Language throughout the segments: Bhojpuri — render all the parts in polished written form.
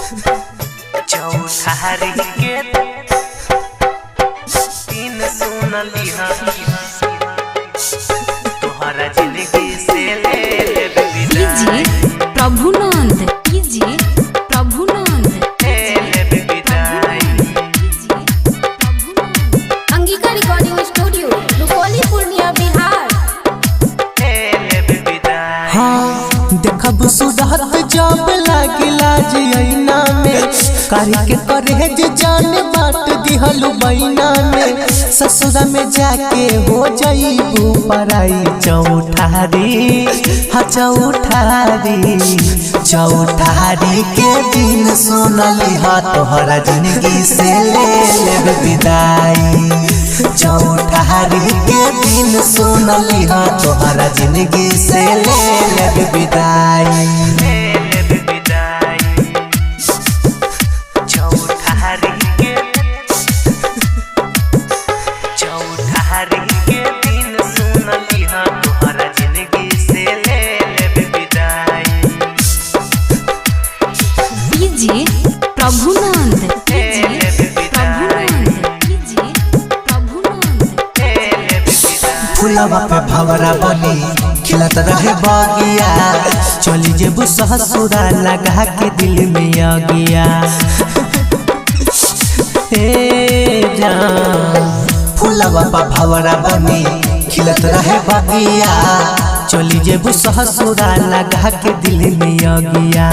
चौठारी के दिन सुनली तोहरा जिंदगी से ले कीजिए प्रभुनंद, कीजिए प्रभुनंद, अंगिका रिकॉर्डिंग स्टूडियो रुपौली पूर्णिया बिहार। हाँ देखब सुधारत जब लागिला जियना में कारी के करे जे जान बाट दिहलु बैना में ससुरा में जाके हो जाइबू पराई चौठारी हाँ चौठारी के दिन सोनली हा तोहरा जिंदगी से ले लेब विदाई। चौठारी के दिन सोनली हा तोहरा जिंदगी से ले लेब विदाई। कीजिए प्रभुनंद, कीजिए प्रभुनंद, कीजिए प्रभुनंद। फुलवा पे भवरा बनी खिलत रहे बगिया चली जेबू ससुरा लगा के दिल में आ गया। फुलवा पे भवरा बनी खिलत रहे बगिया चली जेबू ससुरा लगा के दिल में आ गया।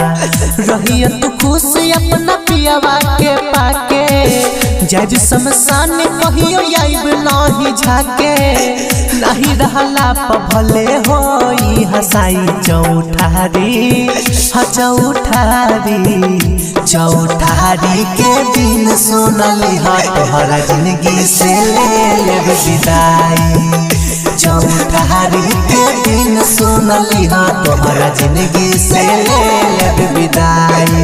रहिया तू खुश अपना पियावा के पाके जब शमशान कहियो आइब नाही झाके नहीं रहला भले होई हसाई चौठारी हाँ चौठारी के दिन सोनली हा तोहरा जिंदगी से ले लेब विदाई। चौठारी के दिन सोनली हा तोहरा जिंदगी से ले लेब विदाई।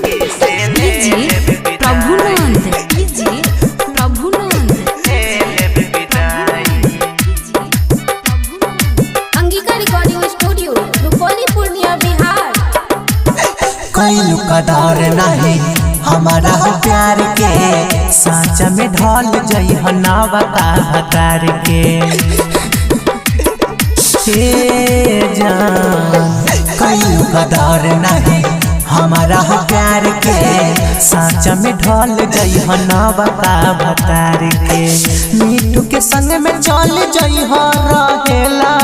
कीजिए प्रभुनंद, कीजिए प्रभुनंद, अंगिका रिकॉर्डिंग स्टूडियो रुपौली पूर्णिया बिहार। कैलू कदर नहीं हमारा प्यार के साँचा में ढल जई हनावा का भतार के कैलू कदर नहीं हमारा प्यार के साँचा में ढल जई हनावा का भतार के मीठू के संग में चल जई हो रहेला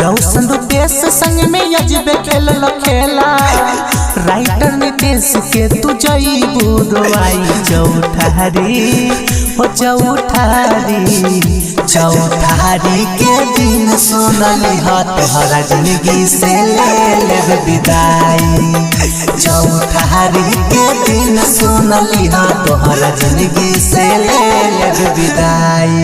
रौशन रुपेश संग में अजबे खेला राइटर नीतीश के तू जईबू रोआई चौठारी हो चौठारी के दिन सोनली हा तोहरा जिंदगी से ले लेब विदाई। चौठारी के दिन सोनली हा तोहरा जिंदगी से ले लेब विदाई।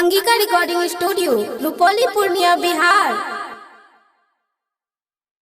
Angika recording studio Rupauli Purnia Bihar.